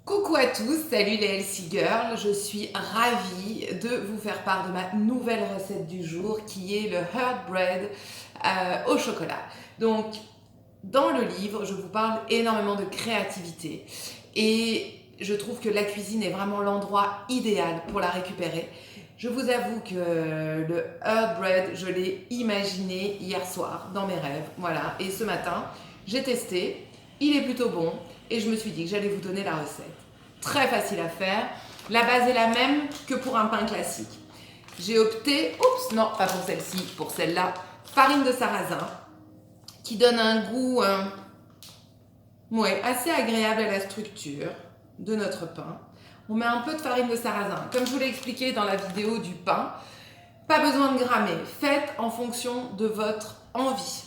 Coucou à tous, salut les Healthy Girls, je suis ravie de vous faire part de ma nouvelle recette du jour qui est le Heart Bread au chocolat. Donc dans le livre, je vous parle énormément de créativité et je trouve que la cuisine est vraiment l'endroit idéal pour la récupérer. Je vous avoue que le Heart Bread, je l'ai imaginé hier soir dans mes rêves, voilà, et ce matin, j'ai testé, il est plutôt bon et je me suis dit que j'allais vous donner la recette. Très facile à faire, la base est la même que pour un pain classique. J'ai opté, non, pas pour celle-ci, pour celle-là, farine de sarrasin, qui donne un goût assez agréable à la structure de notre pain. On met un peu de farine de sarrasin. Comme je vous l'ai expliqué dans la vidéo du pain, pas besoin de grammer. Faites en fonction de votre envie.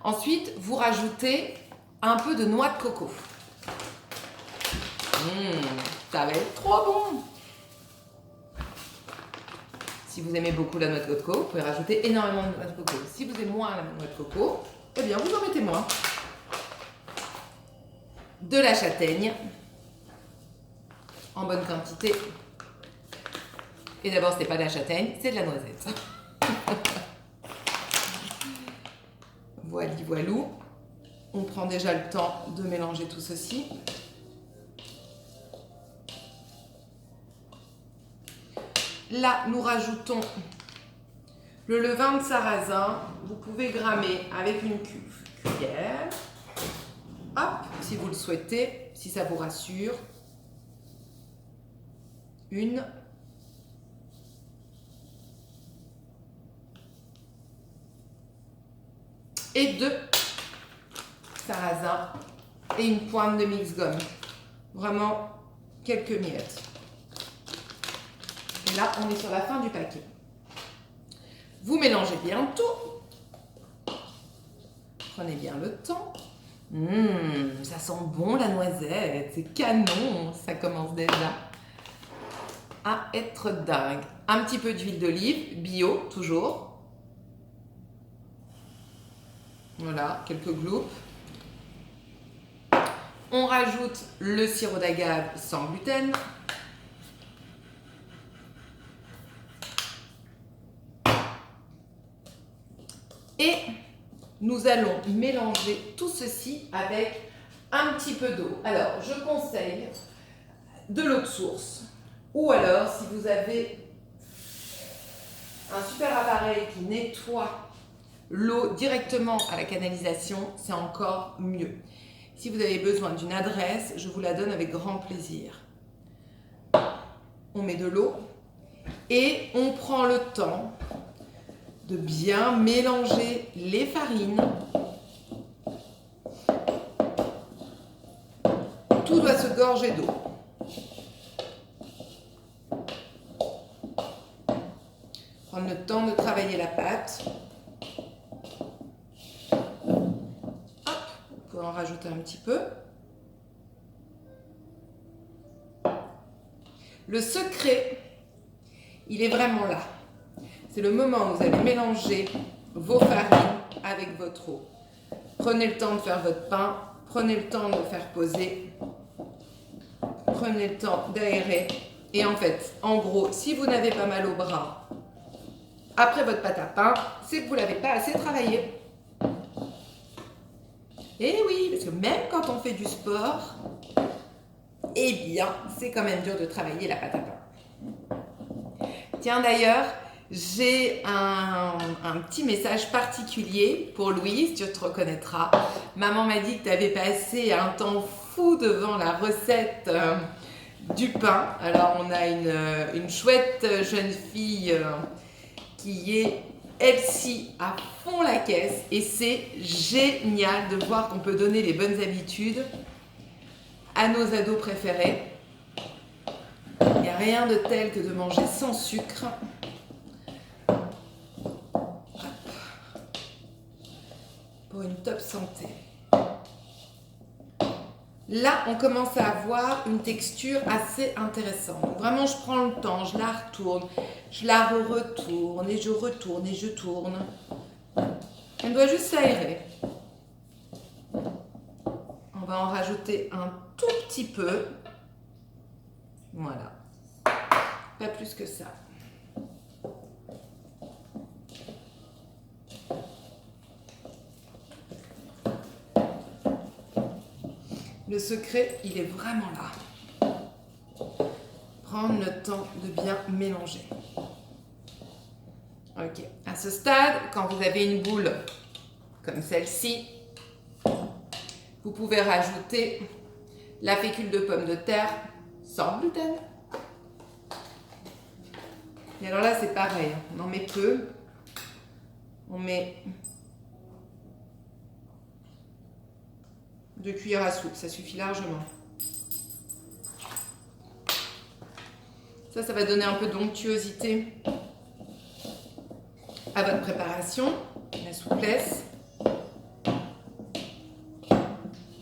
Ensuite, vous rajoutez un peu de noix de coco. Ça va être trop bon! Si vous aimez beaucoup la noix de coco, vous pouvez rajouter énormément de noix de coco. Si vous aimez moins la noix de coco, eh bien vous en mettez moins. De la châtaigne, en bonne quantité. Et d'abord, ce n'est pas de la châtaigne, c'est de la noisette. Voilou. On prend déjà le temps de mélanger tout ceci. Là, nous rajoutons le levain de sarrasin. Vous pouvez grammer avec une cuillère. Hop, si vous le souhaitez, si ça vous rassure. Une. Et deux sarrasin et une pointe de mix-gomme. Vraiment quelques miettes. Et là, on est sur la fin du paquet. Vous mélangez bien tout. Prenez bien le temps. Ça sent bon la noisette, c'est canon, ça commence déjà à être dingue. Un petit peu d'huile d'olive, bio toujours. Voilà, quelques gloupes. On rajoute le sirop d'agave sans gluten. Et nous allons mélanger tout ceci avec un petit peu d'eau. Alors, je conseille de l'eau de source. Ou alors, si vous avez un super appareil qui nettoie l'eau directement à la canalisation, c'est encore mieux. Si vous avez besoin d'une adresse, je vous la donne avec grand plaisir. On met de l'eau et on prend le temps de bien mélanger les farines. Tout doit se gorger d'eau. Prendre le temps de travailler la pâte. Hop, vous pouvez en rajouter un petit peu. Le secret, il est vraiment là. C'est le moment où vous allez mélanger vos farines avec votre eau. Prenez le temps de faire votre pain, prenez le temps de le faire poser, prenez le temps d'aérer. Et en fait, en gros, si vous n'avez pas mal au bras après votre pâte à pain, c'est que vous ne l'avez pas assez travaillé. Et oui, parce que même quand on fait du sport, eh bien, c'est quand même dur de travailler la pâte à pain. Tiens d'ailleurs, j'ai un petit message particulier pour Louise, tu te reconnaîtras. Maman m'a dit que tu avais passé un temps fou devant la recette du pain. Alors on a une chouette jeune fille qui est healthy à fond la caisse et c'est génial de voir qu'on peut donner les bonnes habitudes à nos ados préférés. Il n'y a rien de tel que de manger sans sucre. Pour une top santé. Là, on commence à avoir une texture assez intéressante. Donc, vraiment, je prends le temps, je la retourne, je la retourne et je retourne et je tourne. Elle doit juste s'aérer. On va en rajouter un tout petit peu. Voilà. Pas plus que ça. Le secret, il est vraiment là. Prendre le temps de bien mélanger. Ok. À ce stade, quand vous avez une boule comme celle-ci, vous pouvez rajouter la fécule de pomme de terre sans gluten. Et alors là, c'est pareil. On en met peu. On met 2 cuillères à soupe, ça suffit largement. Ça va donner un peu d'onctuosité à votre préparation, la souplesse.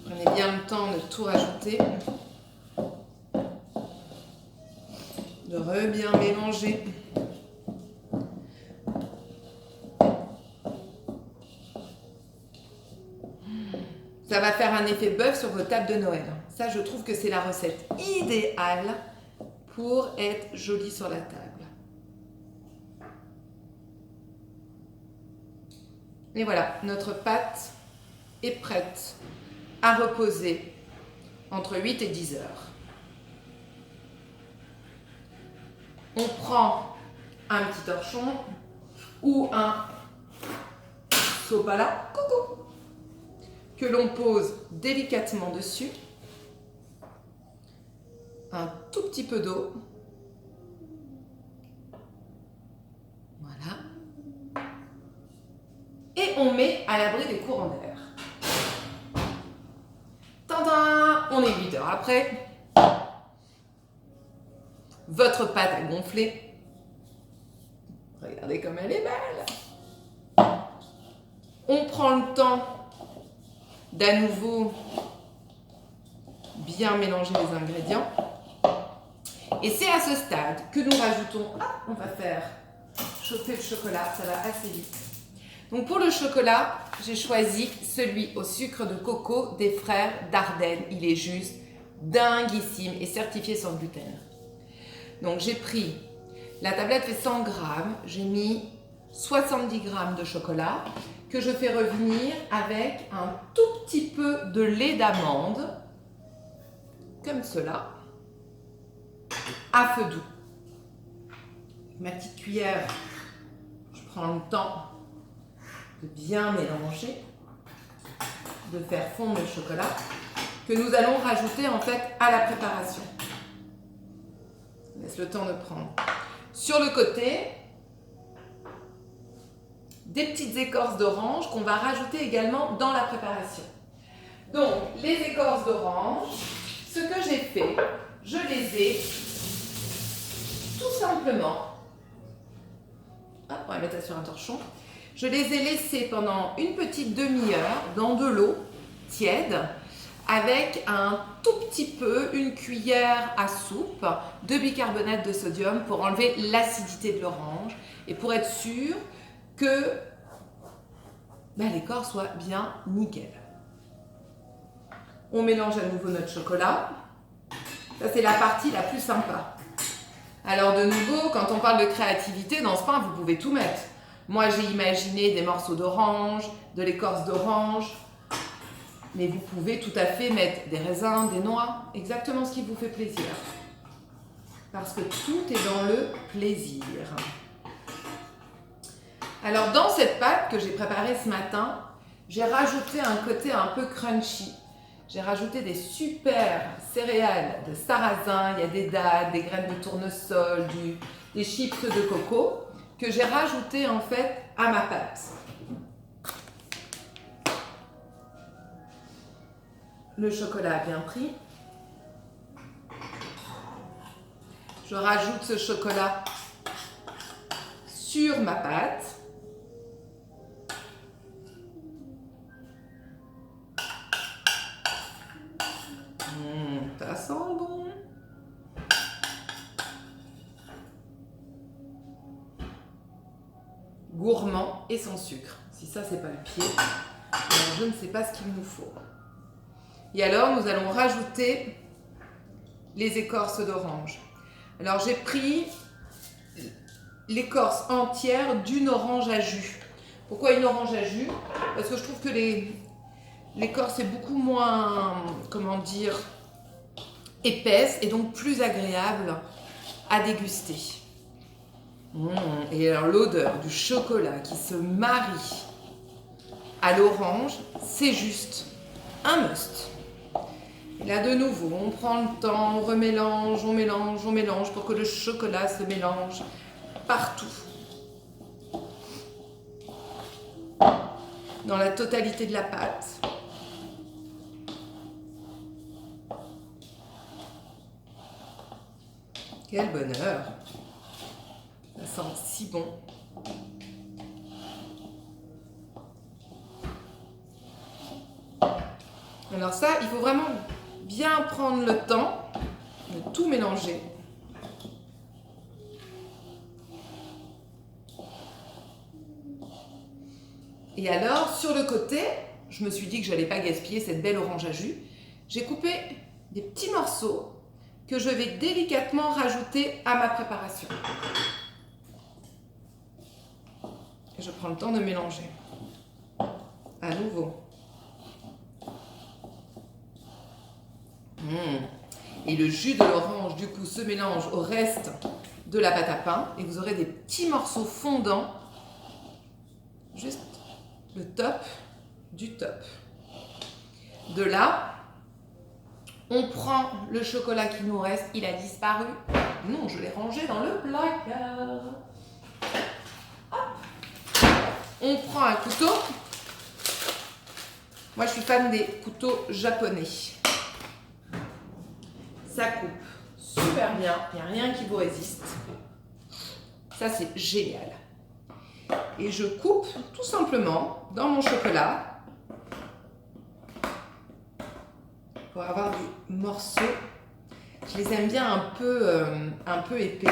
Prenez bien le temps de tout rajouter, de bien mélanger. Ça va faire un effet bœuf sur vos tables de Noël. Ça, je trouve que c'est la recette idéale pour être jolie sur la table. Et voilà, notre pâte est prête à reposer entre 8 et 10 heures. On prend un petit torchon ou un sopalin, coucou, que l'on pose délicatement dessus, un tout petit peu d'eau, voilà, et on met à l'abri des courants d'air. Tadam, on est 8 heures après, votre pâte a gonflé, regardez comme elle est belle. On prend le temps d'à nouveau bien mélanger les ingrédients. Et c'est à ce stade que nous rajoutons, on va faire chauffer le chocolat, ça va assez vite. Donc pour le chocolat, j'ai choisi celui au sucre de coco des frères Dardenne. Il est juste dinguissime et certifié sans gluten. Donc j'ai pris, la tablette fait 100 grammes, j'ai mis 70 grammes de chocolat que je fais revenir avec un tout petit peu de lait d'amande, comme cela, à feu doux. Avec ma petite cuillère, je prends le temps de bien mélanger, de faire fondre le chocolat, que nous allons rajouter en fait à la préparation. On laisse le temps de prendre. Sur le côté, des petites écorces d'orange qu'on va rajouter également dans la préparation. Donc, les écorces d'orange, ce que j'ai fait, je les ai tout simplement, hop, on va mettre ça sur un torchon, je les ai laissés pendant une petite demi-heure dans de l'eau tiède avec un tout petit peu, une cuillère à soupe de bicarbonate de sodium pour enlever l'acidité de l'orange et pour être sûr que l'écorce soit bien nickel. On mélange à nouveau notre chocolat. Ça, c'est la partie la plus sympa. Alors de nouveau, quand on parle de créativité, dans ce pain, vous pouvez tout mettre. Moi, j'ai imaginé des morceaux d'orange, de l'écorce d'orange, mais vous pouvez tout à fait mettre des raisins, des noix, exactement ce qui vous fait plaisir. Parce que tout est dans le plaisir. Alors dans cette pâte que j'ai préparée ce matin, j'ai rajouté un côté un peu crunchy. J'ai rajouté des super céréales de sarrasin, il y a des dattes, des graines de tournesol, des chips de coco que j'ai rajouté en fait à ma pâte. Le chocolat a bien pris. Je rajoute ce chocolat sur ma pâte. Ça sent bon. Gourmand et sans sucre. Si ça, c'est pas le pied, alors je ne sais pas ce qu'il nous faut. Et alors, nous allons rajouter les écorces d'orange. Alors j'ai pris l'écorce entière d'une orange à jus. Pourquoi une orange à jus? Parce que je trouve que l'écorce est beaucoup moins, comment dire, épaisse et donc plus agréable à déguster. Et alors l'odeur du chocolat qui se marie à l'orange, c'est juste un must. Et là de nouveau, on prend le temps, on remélange, on mélange, on mélange pour que le chocolat se mélange partout. Dans la totalité de la pâte. Quel bonheur! Ça sent si bon. Alors ça, il faut vraiment bien prendre le temps de tout mélanger. Et alors, sur le côté, je me suis dit que je n'allais pas gaspiller cette belle orange à jus. J'ai coupé des petits morceaux que je vais délicatement rajouter à ma préparation. Et je prends le temps de mélanger. À nouveau. Et le jus de l'orange, du coup, se mélange au reste de la pâte à pain. Et vous aurez des petits morceaux fondants. Juste le top du top. De là, on prend le chocolat qui nous reste. Il a disparu. Non, je l'ai rangé dans le placard. Hop. On prend un couteau. Moi, je suis fan des couteaux japonais. Ça coupe super bien. Il n'y a rien qui vous résiste. Ça, c'est génial. Et je coupe tout simplement dans mon chocolat pour avoir des morceaux. Je les aime bien un peu épais.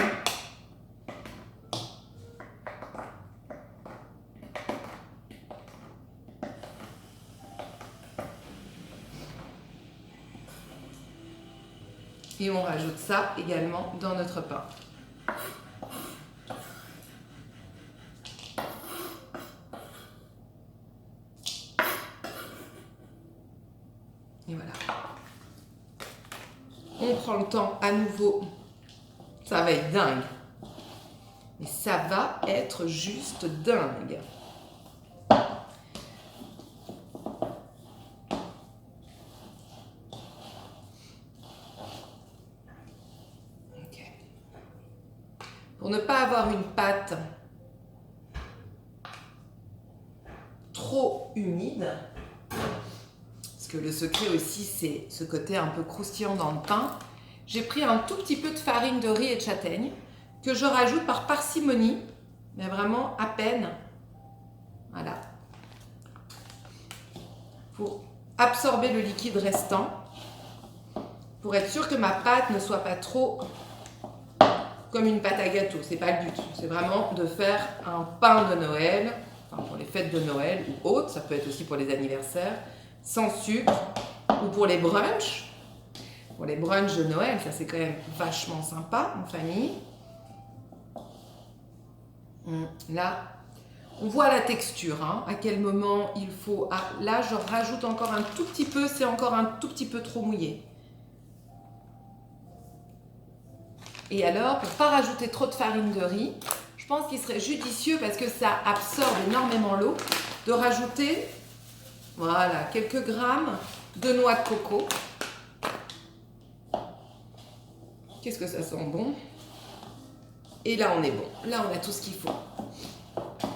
Et on rajoute ça également dans notre pain. Et voilà. On prend le temps à nouveau. Ça va être dingue. Mais ça va être juste dingue. Pour ne pas avoir une pâte trop humide, parce que le secret aussi c'est ce côté un peu croustillant dans le pain, j'ai pris un tout petit peu de farine de riz et de châtaigne que je rajoute par parcimonie, mais vraiment à peine. Voilà. Pour absorber le liquide restant, pour être sûr que ma pâte ne soit pas trop comme une pâte à gâteau, c'est pas le but. C'est vraiment de faire un pain de Noël, enfin pour les fêtes de Noël ou autres, ça peut être aussi pour les anniversaires, sans sucre, ou pour les brunchs. Pour les brunchs de Noël, ça c'est quand même vachement sympa en famille. Là, on voit la texture, hein, à quel moment il faut... Ah, là, je rajoute encore un tout petit peu, c'est encore un tout petit peu trop mouillé. Et alors, pour ne pas rajouter trop de farine de riz, je pense qu'il serait judicieux, parce que ça absorbe énormément l'eau, de rajouter, voilà, quelques grammes de noix de coco. Qu'est-ce que ça sent bon. Et là, on est bon. Là, on a tout ce qu'il faut.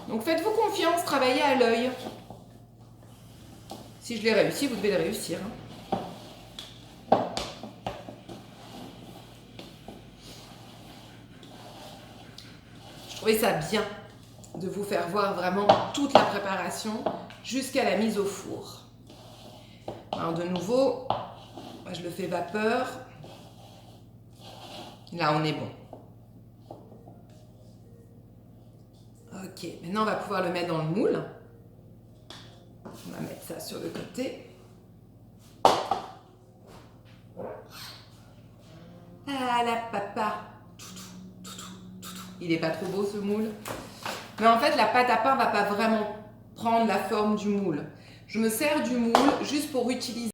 Donc, faites-vous confiance, travaillez à l'œil. Si je l'ai réussi, vous devez le réussir. Je trouvais ça bien de vous faire voir vraiment toute la préparation jusqu'à la mise au four. Alors, de nouveau, moi, je le fais vapeur. Là, on est bon. Ok, maintenant on va pouvoir le mettre dans le moule. On va mettre ça sur le côté. Ah la papa. Il est pas trop beau ce moule. Mais en fait, la pâte à pain va pas vraiment prendre la forme du moule. Je me sers du moule juste pour utiliser